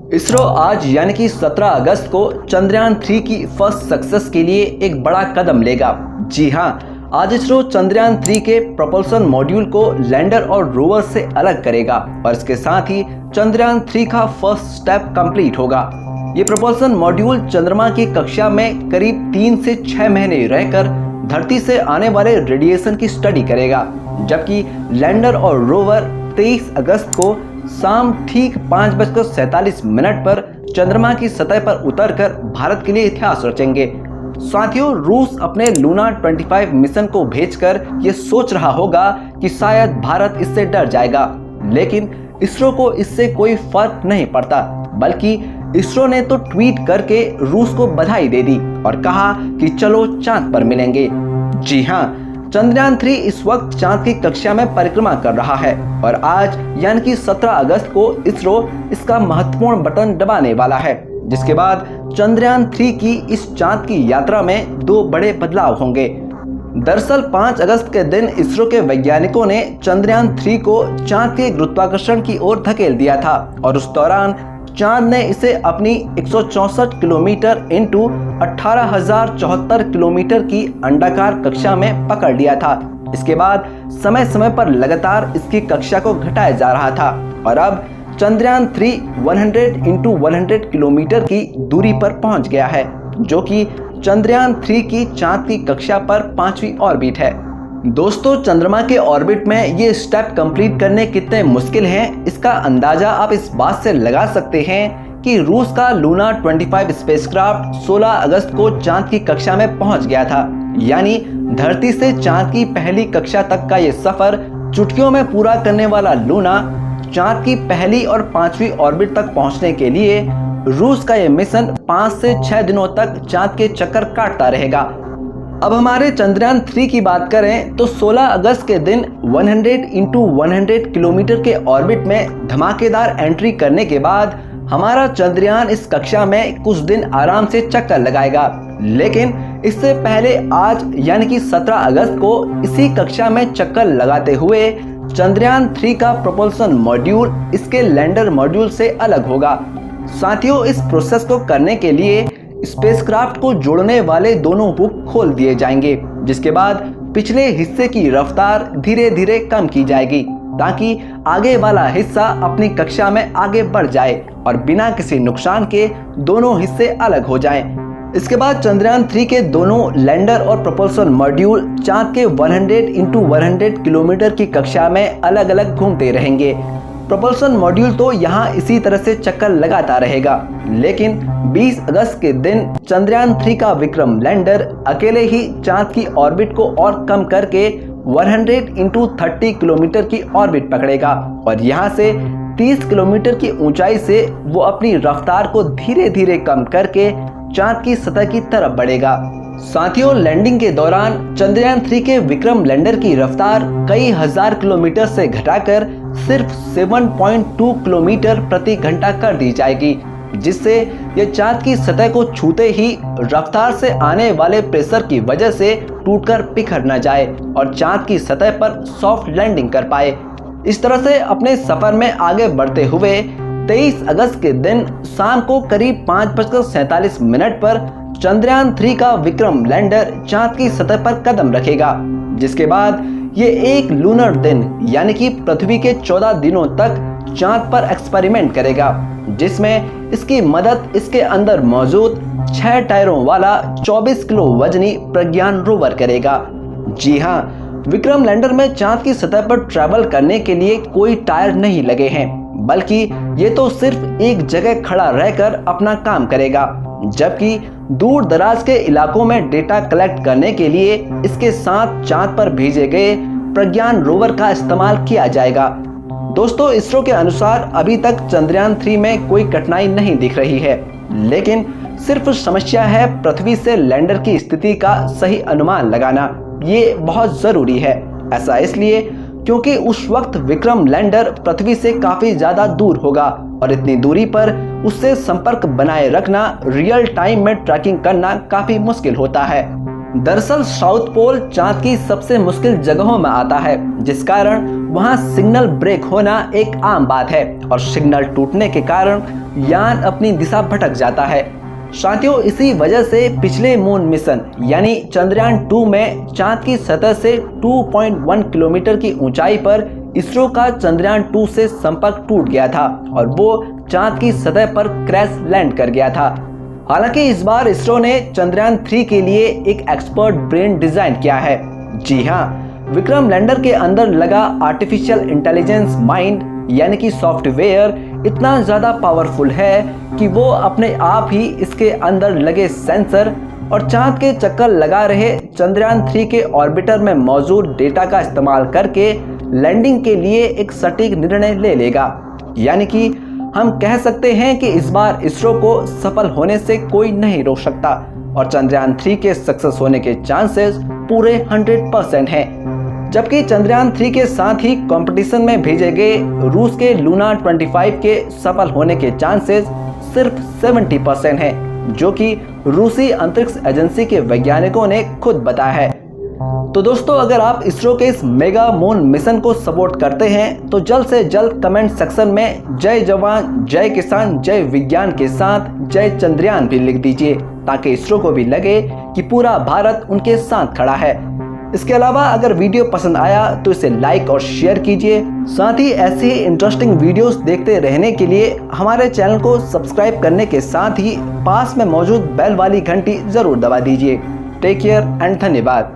इसरो आज यानी कि 17 अगस्त को चंद्रयान 3 की फर्स्ट सक्सेस के लिए एक बड़ा कदम लेगा। जी हाँ, आज इसरो चंद्रयान 3 के प्रोपल्सन मॉड्यूल को लैंडर और रोवर से अलग करेगा और इसके साथ ही चंद्रयान 3 का फर्स्ट स्टेप कंप्लीट होगा। ये प्रोपल्सन मॉड्यूल चंद्रमा की कक्षा में करीब 3 से 6 महीने रहकर धरती से आने वाले रेडिएशन की स्टडी करेगा, जबकि लैंडर और रोवर 23 अगस्त को शाम ठीक 5:47 पर चंद्रमा की सतह पर उतरकर भारत के लिए इतिहास रचेंगे। साथियों, रूस अपने लूना 25 मिशन को भेजकर ये सोच रहा होगा कि शायद भारत इससे डर जाएगा, लेकिन इसरो को इससे कोई फर्क नहीं पड़ता, बल्कि इसरो ने तो ट्वीट करके रूस को बधाई दे दी और कहा कि चलो चांद पर मिलेंगे। जी हाँ, चंद्रयान 3 इस वक्त चांद की कक्षा में परिक्रमा कर रहा है और आज यानी कि 17 अगस्त को इसरो इसका महत्वपूर्ण बटन दबाने वाला है, जिसके बाद चंद्रयान 3 की इस चांद की यात्रा में 2 बड़े बदलाव होंगे। दरअसल 5 अगस्त के दिन इसरो के वैज्ञानिकों ने चंद्रयान 3 को चांद के गुरुत्वाकर्षण की ओर धकेल दिया था और उस दौरान चांद ने इसे अपनी 164 किलोमीटर इंटू 18,074 किलोमीटर की अंडाकार कक्षा में पकड़ लिया था। इसके बाद समय समय पर लगातार इसकी कक्षा को घटाया जा रहा था और अब चंद्रयान 3 100 इंटू 100 किलोमीटर की दूरी पर पहुंच गया है, जो कि चंद्रयान 3 की चांद की कक्षा पर 5वीं ऑर्बिट है। दोस्तों, चंद्रमा के ऑर्बिट में ये स्टेप कंप्लीट करने कितने मुश्किल हैं, इसका अंदाजा आप इस बात से लगा सकते हैं कि रूस का लूना 25 स्पेसक्राफ्ट 16 अगस्त को चांद की कक्षा में पहुंच गया था। यानी धरती से चांद की पहली कक्षा तक का ये सफर चुटकियों में पूरा करने वाला लूना चांद की पहली और 5वीं ऑर्बिट तक पहुंचने के लिए रूस का ये मिशन 5 से 6 दिनों तक चांद के चक्कर काटता रहेगा। अब हमारे चंद्रयान 3 की बात करें तो 16 अगस्त के दिन 100 इंटू 100 किलोमीटर के ऑर्बिट में धमाकेदार एंट्री करने के बाद हमारा चंद्रयान इस कक्षा में कुछ दिन आराम से चक्कर लगाएगा, लेकिन इससे पहले आज यानी कि 17 अगस्त को इसी कक्षा में चक्कर लगाते हुए चंद्रयान 3 का प्रोपल्सन मॉड्यूल इसके लैंडर मॉड्यूल से अलग होगा। साथियों, इस प्रोसेस को करने के लिए स्पेसक्राफ्ट को जोड़ने वाले दोनों हुक खोल दिए जाएंगे, जिसके बाद पिछले हिस्से की रफ्तार धीरे धीरे कम की जाएगी ताकि आगे वाला हिस्सा अपनी कक्षा में आगे बढ़ जाए और बिना किसी नुकसान के दोनों हिस्से अलग हो जाएं। इसके बाद चंद्रयान 3 के दोनों लैंडर और प्रोपल्सन मॉड्यूल चांद के 100 इंटू 100 किलोमीटर की कक्षा में अलग अलग घूमते रहेंगे। प्रोपल्सन मॉड्यूल तो यहाँ इसी तरह से चक्कर लगाता रहेगा, लेकिन 20 अगस्त के दिन चंद्रयान 3 का विक्रम लैंडर अकेले ही चांद की ऑर्बिट को और कम करके 100 इंटू 30 किलोमीटर की ऑर्बिट पकड़ेगा और यहाँ से 30 किलोमीटर की ऊंचाई से वो अपनी रफ्तार को धीरे धीरे कम करके चांद की सतह की तरफ बढ़ेगा। साथियों, लैंडिंग के दौरान चंद्रयान 3 के विक्रम लैंडर की रफ्तार कई हजार किलोमीटर से घटाकर सिर्फ 7.2 किलोमीटर प्रति घंटा कर दी जाएगी, जिससे यह चांद की सतह को छूते ही रफ्तार से आने वाले प्रेशर की वजह से टूटकर बिखर न जाए और चांद की सतह पर सॉफ्ट लैंडिंग कर पाए। इस तरह से अपने सफर में आगे बढ़ते हुए 23 अगस्त के दिन शाम को करीब 5:47 पर चंद्रयान 3 का विक्रम लैंडर चांद की सतह पर कदम रखेगा, जिसके बाद ये एक लूनर दिन यानी कि पृथ्वी के 14 दिनों तक चांद पर एक्सपेरिमेंट करेगा, जिसमें इसकी मदद इसके अंदर मौजूद 6 टायरों वाला 24 किलो वजनी प्रज्ञान रोवर करेगा। जी हाँ, विक्रम लैंडर में चांद की सतह पर ट्रैवल करने के लिए कोई टायर नहीं लगे हैं, बल्कि ये तो सिर्फ एक जगह खड़ा रहकर अपना काम करेगा, जबकि दूर दराज के इलाकों में डेटा कलेक्ट करने के लिए इसके साथ चांद पर भेजे गए प्रज्ञान रोवर का इस्तेमाल किया जाएगा। दोस्तों, इसरो के अनुसार अभी तक चंद्रयान 3 में कोई कठिनाई नहीं दिख रही है, लेकिन सिर्फ समस्या है पृथ्वी से लैंडर की स्थिति का सही अनुमान लगाना। ये बहुत जरूरी है। ऐसा इसलिए क्योंकि उस वक्त विक्रम लैंडर पृथ्वी से काफी ज्यादा दूर होगा और इतनी दूरी पर उससे संपर्क बनाए रखना, रियल टाइम में ट्रैकिंग करना काफी मुश्किल होता है। दरअसल साउथ पोल चांद की सबसे मुश्किल जगहों में आता है, जिस कारण वहां सिग्नल ब्रेक होना एक आम बात है और सिग्नल टूटने के कारण यान अपनी दिशा भटक जाता है। साथियों, इसी वजह से पिछले मून मिशन यानी चंद्रयान 2 में चांद की सतह से 2.1 किलोमीटर की ऊंचाई पर इसरो का चंद्रयान 2 से संपर्क टूट गया था और वो चांद की सतह पर क्रैश लैंड कर गया था। हालांकि इस बार इसरो ने चंद्रयान 3 के लिए एक एक्सपर्ट ब्रेन डिजाइन किया है। जी हाँ, विक्रम लैंडर के अंदर लगा आर्टिफिशियल इंटेलिजेंस माइंड यानी कि सॉफ्टवेयर इतना ज्यादा पावरफुल है कि वो अपने आप ही इसके अंदर लगे सेंसर और चांद के चक्कर लगा रहे चंद्रयान 3 के ऑर्बिटर में मौजूद डेटा का इस्तेमाल करके लैंडिंग के लिए एक सटीक निर्णय ले लेगा। यानी कि हम कह सकते हैं कि इस बार इसरो को सफल होने से कोई नहीं रोक सकता और चंद्रयान 3 के सक्सेस होने के चांसेस पूरे 100% हैं। जबकि चंद्रयान 3 के साथ ही कंपटीशन में भेजे गए रूस के लूना 25 के सफल होने के चांसेस सिर्फ 70% हैं, जो कि रूसी अंतरिक्ष एजेंसी के वैज्ञानिकों ने खुद बताया है। तो दोस्तों, अगर आप इसरो के इस मेगा मून मिशन को सपोर्ट करते हैं तो जल्द से जल्द कमेंट सेक्शन में जय जवान, जय किसान, जय विज्ञान के साथ जय चंद्रयान भी लिख दीजिए, ताकि इसरो को भी लगे कि पूरा भारत उनके साथ खड़ा है। इसके अलावा अगर वीडियो पसंद आया तो इसे लाइक और शेयर कीजिए। साथ ही ऐसी इंटरेस्टिंग वीडियोस देखते रहने के लिए हमारे चैनल को सब्सक्राइब करने के साथ ही पास में मौजूद बेल वाली घंटी जरूर दबा दीजिए। टेक केयर एंड धन्यवाद।